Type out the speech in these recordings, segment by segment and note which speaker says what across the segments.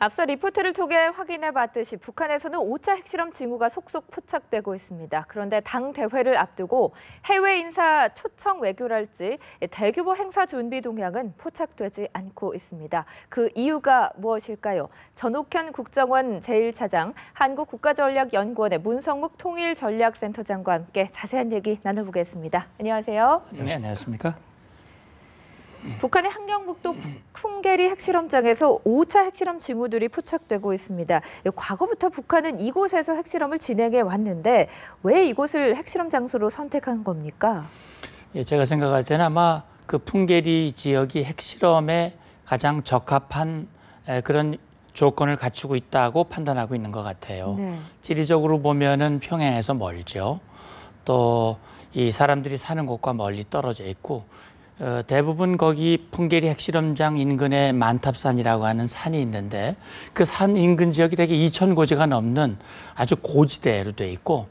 Speaker 1: 앞서 리포트를 통해 확인해봤듯이 북한에서는 5차 핵실험 징후가 속속 포착되고 있습니다. 그런데 당 대회를 앞두고 해외 인사 초청 외교랄지 대규모 행사 준비 동향은 포착되지 않고 있습니다. 그 이유가 무엇일까요? 전옥현 국정원 제1차장, 한국국가전략연구원의 문성묵 통일전략센터장과 함께 자세한 얘기 나눠보겠습니다. 안녕하세요.
Speaker 2: 네, 안녕하십니까?
Speaker 1: 북한의 함경북도 풍계리 핵실험장에서 5차 핵실험 징후들이 포착되고 있습니다. 과거부터 북한은 이곳에서 핵실험을 진행해 왔는데 왜 이곳을 핵실험 장소로 선택한 겁니까?
Speaker 2: 예, 제가 생각할 때는 아마 그 풍계리 지역이 핵실험에 가장 적합한 그런 조건을 갖추고 있다고 판단하고 있는 것 같아요.
Speaker 1: 네.
Speaker 2: 지리적으로 보면은 평양에서 멀죠. 또 이 사람들이 사는 곳과 멀리 떨어져 있고 대부분 거기 풍계리 핵실험장 인근에 만탑산이라고 하는 산이 있는데 그 산 인근 지역이 되게 2,000고지가 넘는 아주 고지대로 돼 있고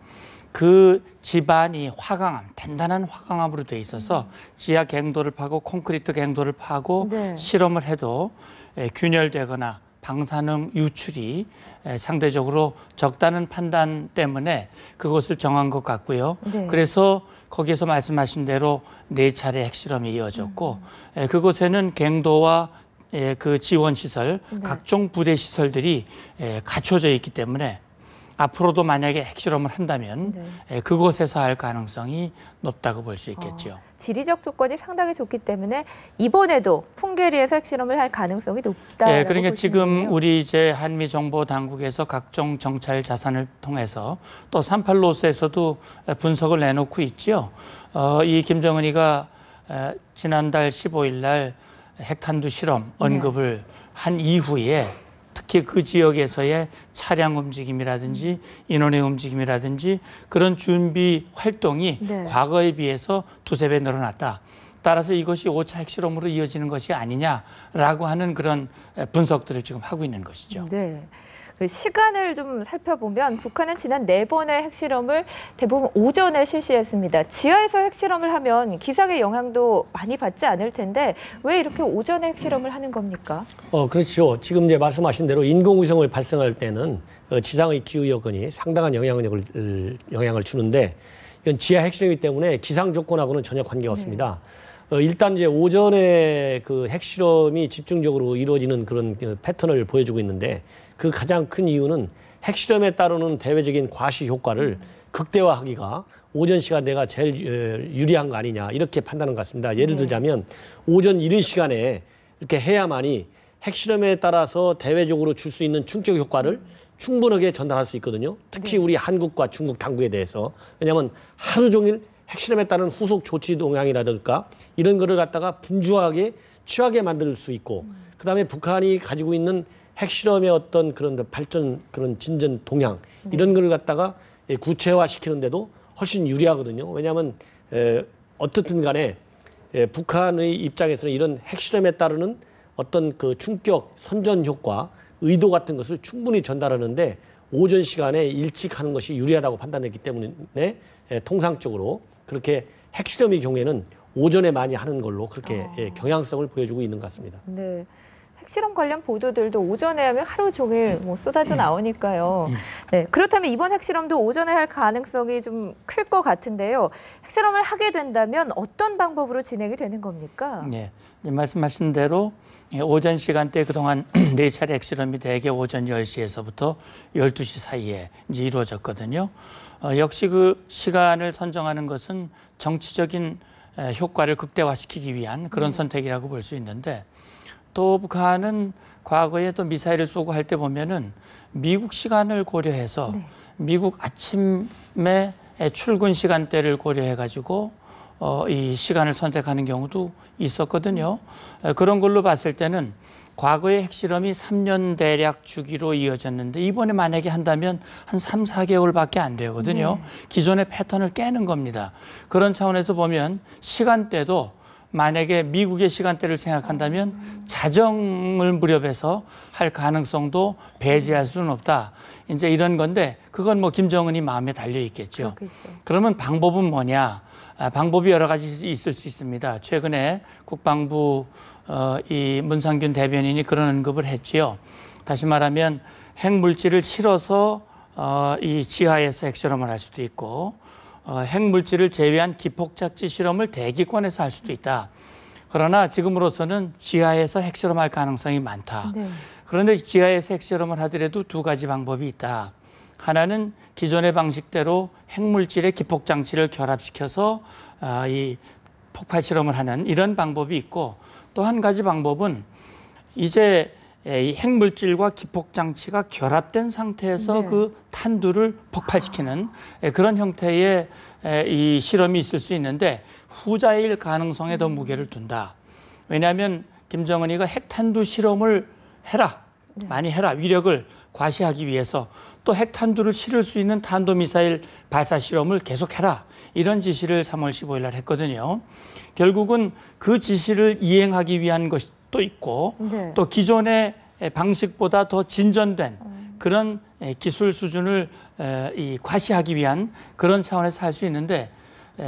Speaker 2: 그 집안이 화강암, 단단한 화강암으로 돼 있어서 지하 갱도를 파고 콘크리트 갱도를 파고
Speaker 1: 네.
Speaker 2: 실험을 해도 균열되거나 방사능 유출이 상대적으로 적다는 판단 때문에 그것을 정한 것 같고요.
Speaker 1: 네.
Speaker 2: 그래서 거기에서 말씀하신 대로 4차례 핵실험이 이어졌고 그곳에는 갱도와 그 지원시설,
Speaker 1: 네.
Speaker 2: 각종 부대 시설들이 갖춰져 있기 때문에 앞으로도 만약에 핵실험을 한다면
Speaker 1: 네.
Speaker 2: 그곳에서 할 가능성이 높다고 볼 수 있겠죠.
Speaker 1: 지리적 조건이 상당히 좋기 때문에 이번에도 풍계리에서 핵실험을 할 가능성이 높다라고
Speaker 2: 네, 그러니까 지금
Speaker 1: 보시는군요.
Speaker 2: 우리 이제 한미 정보 당국에서 각종 정찰 자산을 통해서 또 38로스에서도 분석을 내놓고 있죠. 이 김정은이가 지난달 15일 날 핵탄두 실험 언급을 한 이후에 특히 그 지역에서의 차량 움직임이라든지 인원의 움직임이라든지 그런 준비 활동이
Speaker 1: 네.
Speaker 2: 과거에 비해서 2~3배 늘어났다. 따라서 이것이 5차 핵실험으로 이어지는 것이 아니냐라고 하는 그런 분석들을 지금 하고 있는 것이죠.
Speaker 1: 네. 그 시간을 좀 살펴보면 북한은 지난 4번의 핵실험을 대부분 오전에 실시했습니다. 지하에서 핵실험을 하면 기상의 영향도 많이 받지 않을 텐데 왜 이렇게 오전에 핵실험을 하는 겁니까?
Speaker 3: 그렇죠. 지금 이제 말씀하신 대로 인공위성을 발생할 때는 지상의 기후 여건이 상당한 영향을 주는데 이건 지하 핵실험이기 때문에 기상 조건하고는 전혀 관계가 없습니다. 일단 이제 오전에 그 핵실험이 집중적으로 이루어지는 그런 패턴을 보여주고 있는데 그 가장 큰 이유는 핵실험에 따르는 대외적인 과시 효과를 극대화하기가 오전 시간대가 제일 유리한 거 아니냐 이렇게 판단하는 것 같습니다. 예를 들자면 오전 이른 시간에 이렇게 해야만이 핵실험에 따라서 대외적으로 줄 수 있는 충격 효과를 충분하게 전달할 수 있거든요. 특히 우리 한국과 중국 당국에 대해서. 왜냐하면 하루 종일 핵실험에 따른 후속 조치 동향이라든가 이런 거를 갖다가 분주하게 취하게 만들 수 있고 그다음에 북한이 가지고 있는 핵실험의 어떤 그런 발전, 그런 진전 동향 이런 거를 갖다가 구체화시키는데도 훨씬 유리하거든요. 왜냐하면 어떻든 간에 북한의 입장에서는 이런 핵실험에 따르는 어떤 그 충격, 선전 효과, 의도 같은 것을 충분히 전달하는데 오전 시간에 일찍 하는 것이 유리하다고 판단했기 때문에 통상적으로 그렇게 핵실험의 경우에는 오전에 많이 하는 걸로 그렇게 경향성을 보여주고 있는 것 같습니다.
Speaker 1: 네. 핵실험 관련 보도들도 오전에 하면 하루 종일 쏟아져 나오니까요. 네, 그렇다면 이번 핵실험도 오전에 할 가능성이 좀 클 것 같은데요. 핵실험을 하게 된다면 어떤 방법으로 진행이 되는 겁니까?
Speaker 2: 네, 말씀하신 대로 오전 시간대 그동안 4차례 핵실험이 대개 오전 10시에서부터 12시 사이에 이제 이루어졌거든요. 역시 그 시간을 선정하는 것은 정치적인 효과를 극대화시키기 위한 그런 선택이라고 볼 수 있는데 또 북한은 과거에 또 미사일을 쏘고 할 때 보면은 미국 시간을 고려해서 미국 아침에 출근 시간대를 고려해 가지고 이 시간을 선택하는 경우도 있었거든요. 그런 걸로 봤을 때는 과거의 핵실험이 3년 대략 주기로 이어졌는데 이번에 만약에 한다면 한 3~4개월밖에 안 되거든요. 기존의 패턴을 깨는 겁니다. 그런 차원에서 보면 시간대도 만약에 미국의 시간대를 생각한다면 자정을 무렵에서 할 가능성도 배제할 수는 없다. 이제 이런 건데 그건 뭐 김정은이 마음에 달려 있겠죠.
Speaker 1: 그렇겠죠.
Speaker 2: 그러면 방법은 뭐냐? 방법이 여러 가지 있을 수 있습니다. 최근에 국방부 이 문상균 대변인이 그런 언급을 했지요. 다시 말하면 핵물질을 실어서 이 지하에서 핵실험을 할 수도 있고 핵물질을 제외한 기폭작지 실험을 대기권에서 할 수도 있다. 그러나 지금으로서는 지하에서 핵실험할 가능성이 많다.
Speaker 1: 네.
Speaker 2: 그런데 지하에서 핵실험을 하더라도 두 가지 방법이 있다. 하나는 기존의 방식대로 핵물질의 기폭장치를 결합시켜서 이 폭발 실험을 하는 이런 방법이 있고, 또 한 가지 방법은 이제 이 핵물질과 기폭장치가 결합된 상태에서
Speaker 1: 네.
Speaker 2: 그 탄두를 폭발시키는 그런 형태의 이 실험이 있을 수 있는데, 후자일 가능성에 더 무게를 둔다. 왜냐하면 김정은이가 핵탄두 실험을 해라, 많이 해라, 위력을 과시하기 위해서 또 핵탄두를 실을 수 있는 탄도미사일 발사 실험을 계속해라, 이런 지시를 3월 15일 날 했거든요. 결국은 그 지시를 이행하기 위한 것도 있고
Speaker 1: 네.
Speaker 2: 또 기존의 방식보다 더 진전된 그런 기술 수준을 과시하기 위한 그런 차원에서 할 수 있는데,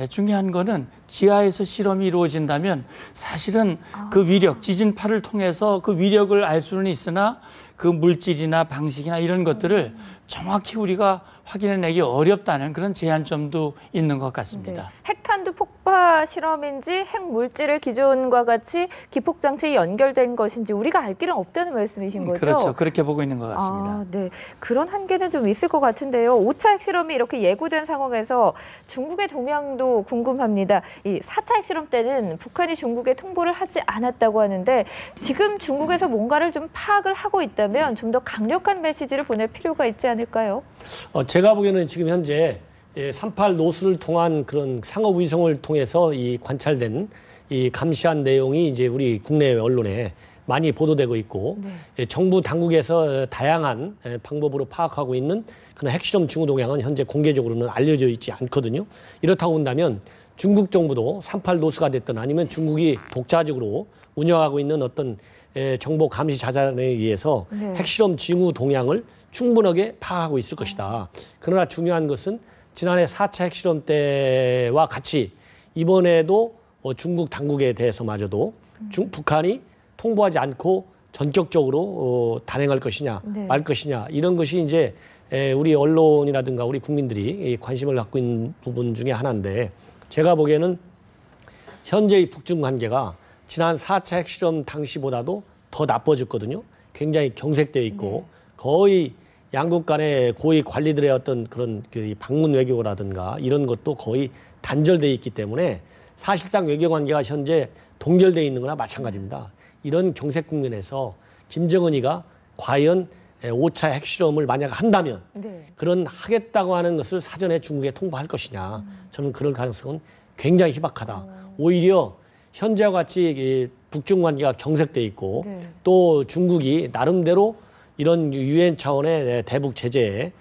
Speaker 2: 중요한 거는 지하에서 실험이 이루어진다면 사실은 그 위력, 지진파를 통해서 그 위력을 알 수는 있으나 그 물질이나 방식이나 이런 것들을 정확히 우리가 확인해내기 어렵다는 그런 제한점도 있는 것 같습니다.
Speaker 1: 네. 핵탄두 폭파 실험인지 핵물질을 기존과 같이 기폭장치에 연결된 것인지 우리가 알 길은 없다는 말씀이신 거죠?
Speaker 2: 그렇죠. 그렇게 보고 있는 것 같습니다.
Speaker 1: 네. 그런 한계는 좀 있을 것 같은데요. 5차 핵실험이 이렇게 예고된 상황에서 중국의 동향도 궁금합니다. 이 4차 핵실험 때는 북한이 중국에 통보를 하지 않았다고 하는데, 지금 중국에서 뭔가를 좀 파악을 하고 있다면 좀 더 강력한 메시지를 보낼 필요가 있지 않을까요?
Speaker 3: 제가 보기에는 지금 현재 38 노스를 통한 그런 상업 위성을 통해서 이 관찰된 이 감시한 내용이 이제 우리 국내 언론에 많이 보도되고 있고, 정부 당국에서 다양한 방법으로 파악하고 있는 그런 핵실험 징후 동향은 현재 공개적으로는 알려져 있지 않거든요. 이렇다고 본다면 중국 정부도 38 노스가 됐든 아니면 중국이 독자적으로 운영하고 있는 어떤 정보 감시 자산에 의해서 핵실험 징후 동향을 충분하게 파악하고 있을 것이다. 그러나 중요한 것은 지난해 4차 핵실험 때와 같이 이번에도 중국 당국에 대해서마저도 북한이 통보하지 않고 전격적으로 단행할 것이냐 말 것이냐, 이런 것이 이제 우리 언론이라든가 우리 국민들이 관심을 갖고 있는 부분 중에 하나인데, 제가 보기에는 현재의 북중 관계가 지난 4차 핵실험 당시보다도 더 나빠졌거든요. 굉장히 경색되어 있고 거의 양국 간의 고위 관리들의 어떤 그런 그 방문 외교라든가 이런 것도 거의 단절되어 있기 때문에 사실상 외교 관계가 현재 동결되어 있는 거나 마찬가지입니다. 이런 경색 국면에서 김정은이가 과연 5차 핵실험을 만약 한다면 그런 하겠다고 하는 것을 사전에 중국에 통보할 것이냐, 저는 그럴 가능성은 굉장히 희박하다. 오히려 현재와 같이 북중 관계가 경색돼 있고 또 중국이 나름대로 이런 유엔 차원의 대북 제재에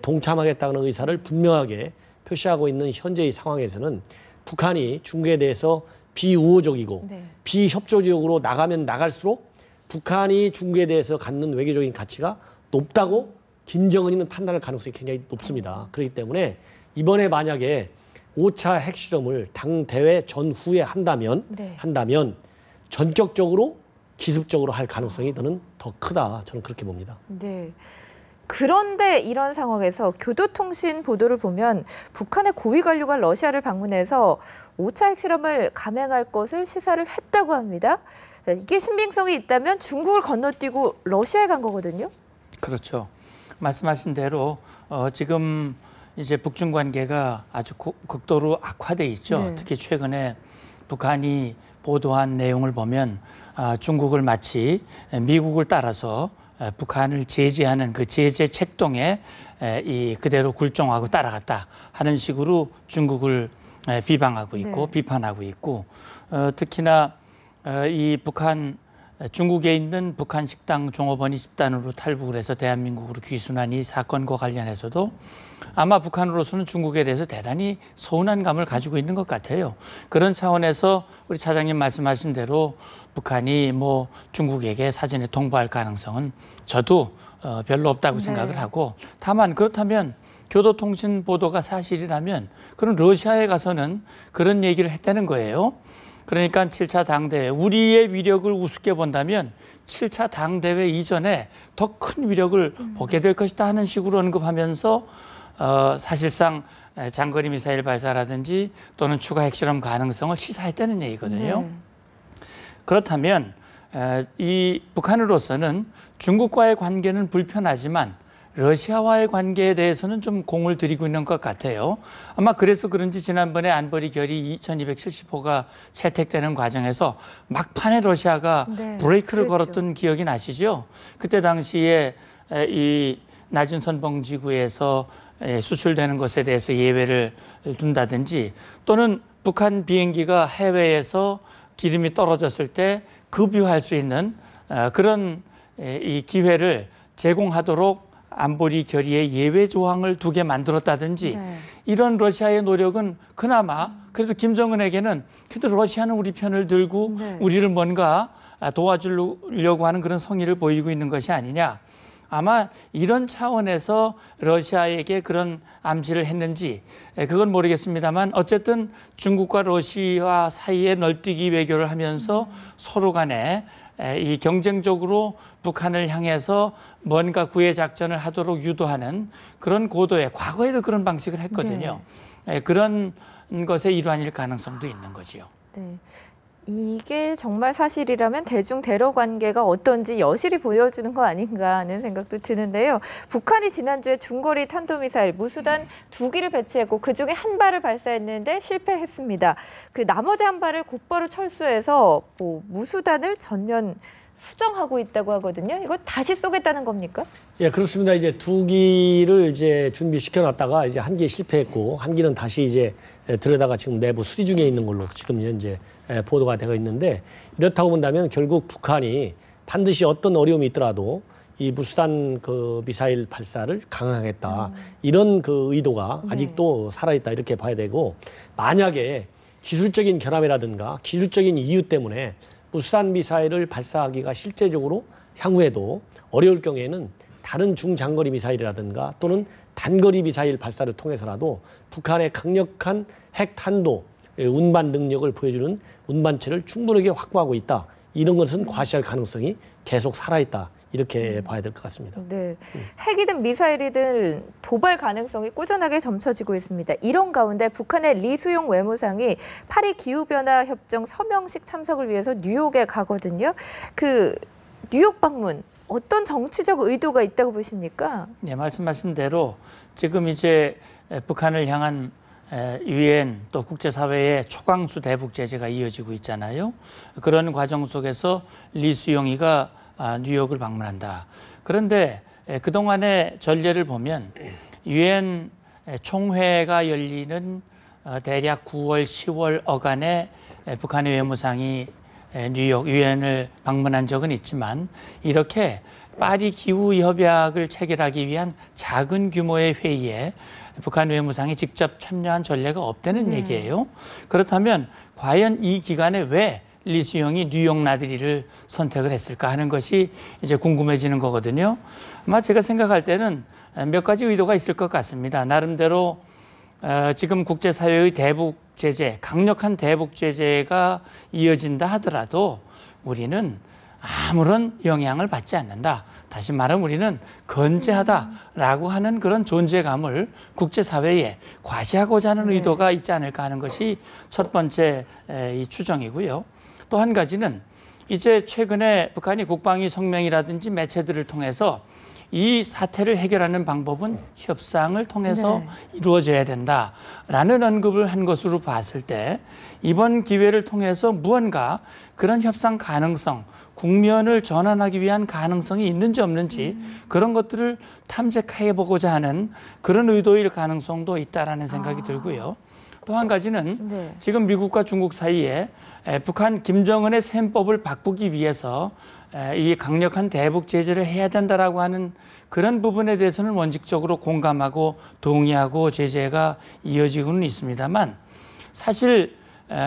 Speaker 3: 동참하겠다는 의사를 분명하게 표시하고 있는 현재의 상황에서는 북한이 중국에 대해서 비우호적이고 비협조적으로 나가면 나갈수록 북한이 중국에 대해서 갖는 외교적인 가치가 높다고 김정은이는 판단할 가능성이 굉장히 높습니다. 그렇기 때문에 이번에 만약에 5차 핵실험을 당 대회 전후에 한다면 전격적으로 기습적으로 할 가능성이 저는 더 크다. 저는 그렇게 봅니다.
Speaker 1: 네. 그런데 이런 상황에서 교도통신 보도를 보면 북한의 고위 관료가 러시아를 방문해서 5차 핵실험을 감행할 것을 시사를 했다고 합니다. 이게 신빙성이 있다면 중국을 건너뛰고 러시아에 간 거거든요.
Speaker 2: 그렇죠. 말씀하신 대로 지금 이제 북중 관계가 아주 극도로 악화돼 있죠. 특히 최근에 북한이 보도한 내용을 보면 중국을 마치 미국을 따라서 북한을 제재하는 그 제재 책동에 그대로 굴종하고 따라갔다 하는 식으로 중국을 비방하고 있고 비판하고 있고, 특히나 이 북한 중국에 있는 북한 식당 종업원이 집단으로 탈북을 해서 대한민국으로 귀순한 이 사건과 관련해서도 아마 북한으로서는 중국에 대해서 대단히 서운한 감을 가지고 있는 것 같아요. 그런 차원에서 우리 차장님 말씀하신 대로 북한이 뭐 중국에게 사전에 통보할 가능성은 저도 별로 없다고 생각을 하고, 다만 그렇다면 교도통신 보도가 사실이라면 그럼 러시아에 가서는 그런 얘기를 했다는 거예요. 그러니까 7차 당대회 우리의 위력을 우습게 본다면 7차 당대회 이전에 더 큰 위력을 보게 될 것이다 하는 식으로 언급하면서 사실상 장거리 미사일 발사라든지 또는 추가 핵실험 가능성을 시사했다는 얘기거든요.
Speaker 1: 네.
Speaker 2: 그렇다면 이 북한으로서는 중국과의 관계는 불편하지만 러시아와의 관계에 대해서는 좀 공을 들이고 있는 것 같아요. 아마 그래서 그런지 지난번에 안보리 결의 2270호가 채택되는 과정에서 막판에 러시아가
Speaker 1: 네,
Speaker 2: 브레이크를
Speaker 1: 그랬죠.
Speaker 2: 걸었던 기억이 나시죠? 그때 당시에 이 낮은 선봉지구에서 수출되는 것에 대해서 예외를 둔다든지 또는 북한 비행기가 해외에서 기름이 떨어졌을 때 급유할 수 있는 그런 이 기회를 제공하도록 안보리 결의의 예외 조항을 2개 만들었다든지
Speaker 1: 네.
Speaker 2: 이런 러시아의 노력은 그나마 그래도 김정은에게는 그래도 러시아는 우리 편을 들고
Speaker 1: 네.
Speaker 2: 우리를 뭔가 도와주려고 하는 그런 성의를 보이고 있는 것이 아니냐. 아마 이런 차원에서 러시아에게 그런 암시를 했는지 그건 모르겠습니다만 어쨌든 중국과 러시아 사이에 널뛰기 외교를 하면서 서로 간에 이 경쟁적으로 북한을 향해서 뭔가 구애 작전을 하도록 유도하는 그런 고도의 과거에도 그런 방식을 했거든요. 그런 것의 일환일 가능성도 있는 거지요.
Speaker 1: 네. 이게 정말 사실이라면 대중 대러 관계가 어떤지 여실히 보여주는 거 아닌가 하는 생각도 드는데요. 북한이 지난주에 중거리 탄도미사일 무수단 2기를 배치했고 그중에 한 발을 발사했는데 실패했습니다. 그 나머지 한 발을 곧바로 철수해서 무수단을 전면 수정하고 있다고 하거든요. 이걸 다시 쏘겠다는 겁니까?
Speaker 3: 예, 그렇습니다. 이제 2기를 이제 준비시켜 놨다가 이제 1기 실패했고 1기는 다시 이제 들여다가 지금 내부 수리 중에 있는 걸로 지금 현재 보도가 되고 있는데 이렇다고 본다면 결국 북한이 반드시 어떤 어려움이 있더라도 이 무수단 그 미사일 발사를 강화하겠다. 이런 그 의도가 아직도 살아있다 이렇게 봐야 되고 만약에 기술적인 결함이라든가 기술적인 이유 때문에 무수단 미사일을 발사하기가 실제적으로 향후에도 어려울 경우에는 다른 중장거리 미사일이라든가 또는 단거리 미사일 발사를 통해서라도 북한의 강력한 핵탄도 운반 능력을 보여주는 운반체를 충분하게 확보하고 있다. 이런 것은 과시할 가능성이 계속 살아있다. 이렇게 봐야 될 것 같습니다.
Speaker 1: 네, 핵이든 미사일이든 도발 가능성이 꾸준하게 점쳐지고 있습니다. 이런 가운데 북한의 리수용 외무상이 파리 기후변화 협정 서명식 참석을 위해서 뉴욕에 가거든요. 그 뉴욕 방문 어떤 정치적 의도가 있다고 보십니까?
Speaker 2: 네, 말씀하신 대로 지금 이제 북한을 향한 유엔 또 국제사회의 초강수 대북 제재가 이어지고 있잖아요. 그런 과정 속에서 리수용이가 뉴욕을 방문한다. 그런데 그동안의 전례를 보면 유엔 총회가 열리는 대략 9월, 10월 어간에 북한의 외무상이 뉴욕 유엔을 방문한 적은 있지만 이렇게 파리 기후협약을 체결하기 위한 작은 규모의 회의에 북한 외무상이 직접 참여한 전례가 없다는 얘기예요. 그렇다면 과연 이 기간에 왜 리수용이 뉴욕 나들이를 선택을 했을까 하는 것이 이제 궁금해지는 거거든요. 아마 제가 생각할 때는 몇 가지 의도가 있을 것 같습니다. 나름대로 지금 국제사회의 대북 제재, 강력한 대북 제재가 이어진다 하더라도 우리는 아무런 영향을 받지 않는다. 다시 말하면 우리는 건재하다라고 하는 그런 존재감을 국제사회에 과시하고자 하는 의도가 있지 않을까 하는 것이 첫 번째 이 추정이고요. 또 한 가지는 이제 최근에 북한이 국방위 성명이라든지 매체들을 통해서 이 사태를 해결하는 방법은 협상을 통해서 이루어져야 된다라는 언급을 한 것으로 봤을 때 이번 기회를 통해서 무언가 그런 협상 가능성, 국면을 전환하기 위한 가능성이 있는지 없는지 그런 것들을 탐색해 보고자 하는 그런 의도일 가능성도 있다라는 생각이 들고요. 또 한 가지는 지금 미국과 중국 사이에 북한 김정은의 셈법을 바꾸기 위해서 이 강력한 대북 제재를 해야 된다라고 하는 그런 부분에 대해서는 원칙적으로 공감하고 동의하고 제재가 이어지고는 있습니다만 사실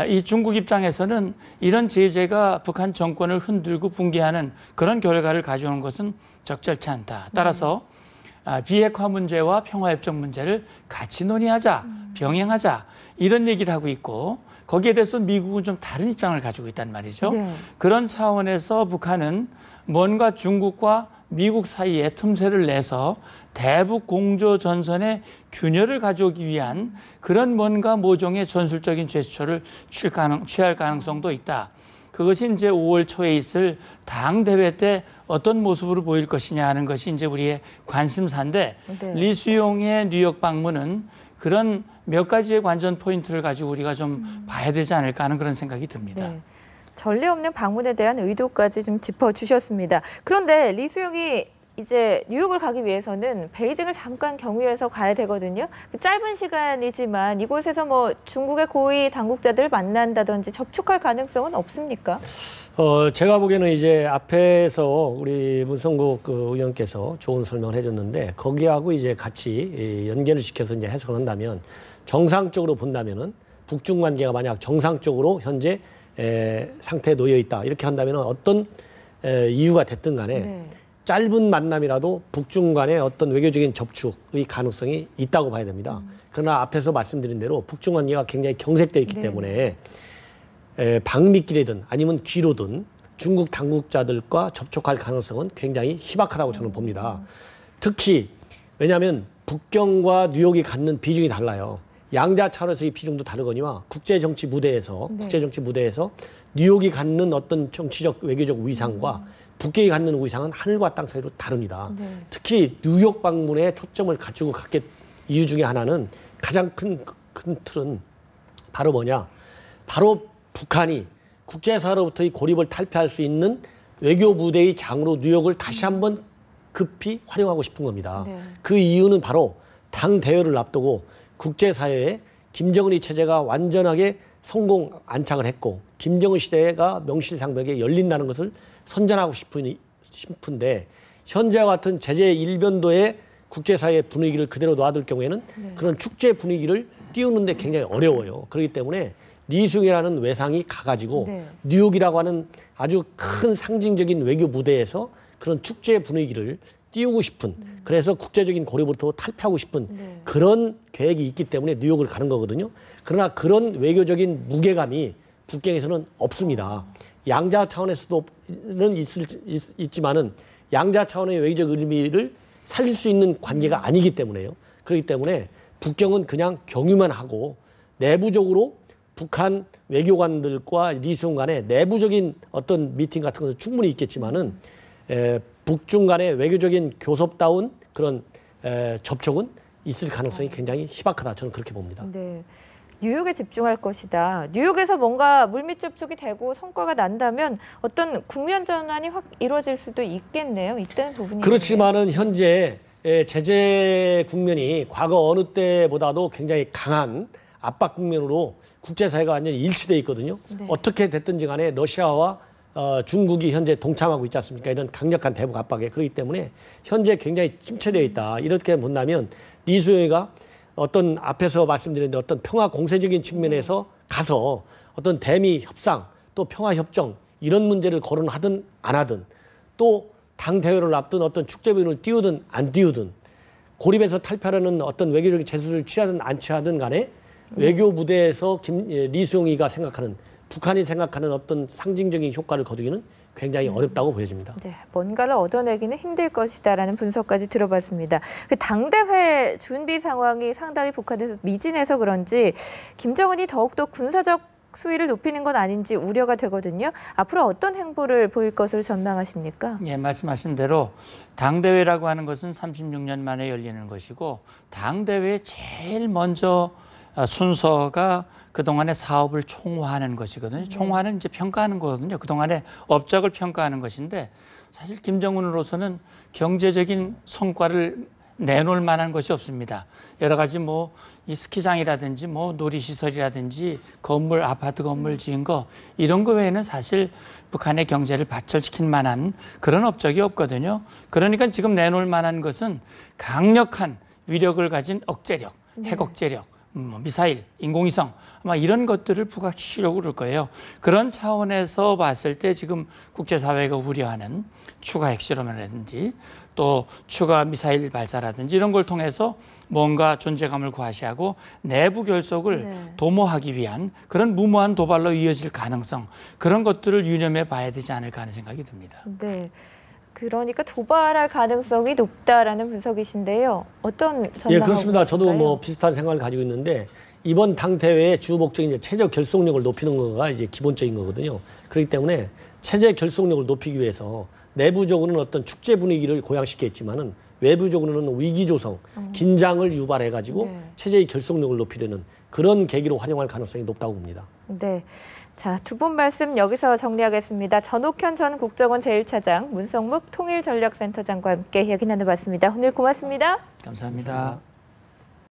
Speaker 2: 이 중국 입장에서는 이런 제재가 북한 정권을 흔들고 붕괴하는 그런 결과를 가져오는 것은 적절치 않다. 따라서 비핵화 문제와 평화협정 문제를 같이 논의하자, 병행하자 이런 얘기를 하고 있고 거기에 대해서 미국은 좀 다른 입장을 가지고 있단 말이죠. 그런 차원에서 북한은 뭔가 중국과 미국 사이에 틈새를 내서 대북 공조 전선의 균열을 가져오기 위한 그런 뭔가 모종의 전술적인 제스처를 취할 가능성도 있다. 그것이 이제 5월 초에 있을 당 대회 때 어떤 모습으로 보일 것이냐 하는 것이 이제 우리의 관심사인데
Speaker 1: 네.
Speaker 2: 리수용의 뉴욕 방문은 그런 몇 가지의 관전 포인트를 가지고 우리가 좀 봐야 되지 않을까 하는 그런 생각이 듭니다.
Speaker 1: 네. 전례 없는 방문에 대한 의도까지 좀 짚어주셨습니다. 그런데 리수용이 이제 뉴욕을 가기 위해서는 베이징을 잠깐 경유해서 가야 되거든요. 짧은 시간이지만 이곳에서 뭐 중국의 고위 당국자들을 만난다든지 접촉할 가능성은 없습니까?
Speaker 3: 제가 보기에는 이제 앞에서 우리 문성국 의원께서 좋은 설명을 해줬는데 거기하고 이제 같이 연계를 시켜서 이제 해석을 한다면 정상적으로 본다면은 북중 관계가 만약 정상적으로 현재 상태에 놓여 있다 이렇게 한다면 어떤 이유가 됐든 간에
Speaker 1: 네.
Speaker 3: 짧은 만남이라도 북중 간의 어떤 외교적인 접촉의 가능성이 있다고 봐야 됩니다. 그러나 앞에서 말씀드린 대로 북중 관계가 굉장히 경색되어 있기
Speaker 1: 네.
Speaker 3: 때문에 방미길이든 아니면 귀로든 중국 당국자들과 접촉할 가능성은 굉장히 희박하다고 저는 봅니다. 특히 왜냐하면 북경과 뉴욕이 갖는 비중이 달라요. 양자 차원에서의 비중도 다르거니와 국제정치 무대에서 뉴욕이 갖는 어떤 정치적 외교적 위상과 북경이 갖는 위상은 하늘과 땅 사이로 다릅니다.
Speaker 1: 네.
Speaker 3: 특히 뉴욕 방문에 초점을 갖추고 갔겠 이유 중에 하나는 가장 큰 틀은 바로 뭐냐? 바로 북한이 국제사회로부터의 고립을 탈피할 수 있는 외교 무대의 장으로 뉴욕을 다시 한번 급히 활용하고 싶은 겁니다.
Speaker 1: 네.
Speaker 3: 그 이유는 바로 당 대회를 앞두고 국제사회에 김정은의 체제가 완전하게 성공 안착을 했고 김정은 시대가 명실상부하게 열린다는 것을 선전하고 싶은데 현재와 같은 제재 일변도의 국제사회의 분위기를 그대로 놔둘 경우에는 그런 축제 분위기를 띄우는데 굉장히 어려워요. 그렇기 때문에 리수용이라는 외상이 가가지고 뉴욕이라고 하는 아주 큰 상징적인 외교 무대에서 그런 축제 분위기를 띄우고 싶은 그래서 국제적인 고립부터 탈피하고 싶은 그런 계획이 있기 때문에 뉴욕을 가는 거거든요. 그러나 그런 외교적인 무게감이 북경에서는 없습니다. 양자 차원에서는 있지만은 양자 차원의 외교적 의미를 살릴 수 있는 관계가 아니기 때문에요. 그렇기 때문에 북경은 그냥 경유만 하고 내부적으로 북한 외교관들과 리수용 간의 내부적인 어떤 미팅 같은 것은 충분히 있겠지만은 북중 간의 외교적인 교섭다운 그런 접촉은 있을 가능성이 굉장히 희박하다. 저는 그렇게 봅니다.
Speaker 1: 네. 뉴욕에 집중할 것이다. 뉴욕에서 뭔가 물밑 접촉이 되고 성과가 난다면 어떤 국면 전환이 확 이루어질 수도 있겠네요. 이때는 부분이
Speaker 3: 그렇지만은 현재 제재 국면이 과거 어느 때보다도 굉장히 강한 압박 국면으로 국제사회가 완전히 일치돼 있거든요.
Speaker 1: 네.
Speaker 3: 어떻게 됐든지 간에 러시아와 중국이 현재 동참하고 있지 않습니까? 이런 강력한 대북 압박에. 그렇기 때문에 현재 굉장히 침체되어 있다. 이렇게 본다면 리수용이가 어떤 앞에서 말씀드렸는데 어떤 평화 공세적인 측면에서 가서 어떤 대미 협상 또 평화 협정 이런 문제를 거론하든 안 하든 또 당 대회를 앞둔 어떤 축제 비용을 띄우든 안 띄우든 고립에서 탈피하려는 어떤 외교적인 제스처를 취하든 안 취하든 간에 외교 무대에서 리수용이가 생각하는 북한이 생각하는 어떤 상징적인 효과를 거두기는 굉장히 어렵다고 보여집니다.
Speaker 1: 네, 뭔가를 얻어내기는 힘들 것이다라는 분석까지 들어봤습니다. 그 당대회 준비 상황이 상당히 북한에서 미진해서 그런지 김정은이 더욱더 군사적 수위를 높이는 건 아닌지 우려가 되거든요. 앞으로 어떤 행보를 보일 것을 전망하십니까?
Speaker 2: 예, 말씀하신 대로 당대회라고 하는 것은 36년 만에 열리는 것이고 당대회에 제일 먼저 순서가 그동안의 사업을 총화하는 것이거든요. 총화는 이제 평가하는 거거든요. 그동안의 업적을 평가하는 것인데 사실 김정은으로서는 경제적인 성과를 내놓을 만한 것이 없습니다. 여러 가지 뭐 이 스키장이라든지 뭐 놀이시설이라든지 건물, 아파트 건물 지은 거 이런 거 외에는 사실 북한의 경제를 발전시킬 만한 그런 업적이 없거든요. 그러니까 지금 내놓을 만한 것은 강력한 위력을 가진 억제력, 핵억제력, 미사일, 인공위성 아마 이런 것들을 부각시키려고 그럴 거예요. 그런 차원에서 봤을 때 지금 국제사회가 우려하는 추가 핵실험이라든지 또 추가 미사일 발사라든지 이런 걸 통해서 뭔가 존재감을 과시하고 내부 결속을 도모하기 위한 그런 무모한 도발로 이어질 가능성, 그런 것들을 유념해 봐야 되지 않을까 하는 생각이 듭니다.
Speaker 1: 네. 그러니까 도발할 가능성이 높다라는 분석이신데요. 어떤 전망하고
Speaker 3: 예, 그렇습니다. 저도
Speaker 1: 계실까요?
Speaker 3: 뭐 비슷한 생각을 가지고 있는데 이번 당 대회의 주 목적이 이제 체제 결속력을 높이는 거가 이제 기본적인 거거든요. 그렇기 때문에 체제 결속력을 높이기 위해서 내부적으로는 어떤 축제 분위기를 고양시켰지만은 외부적으로는 위기 조성, 긴장을 유발해 가지고 체제의 결속력을 높이려는 그런 계기로 활용할 가능성이 높다고 봅니다.
Speaker 1: 네. 자, 두 분 말씀 여기서 정리하겠습니다. 전옥현 전 국정원 제1차장, 문성묵 통일전략센터장과 함께 이야기 나눠봤습니다. 오늘 고맙습니다.
Speaker 2: 감사합니다.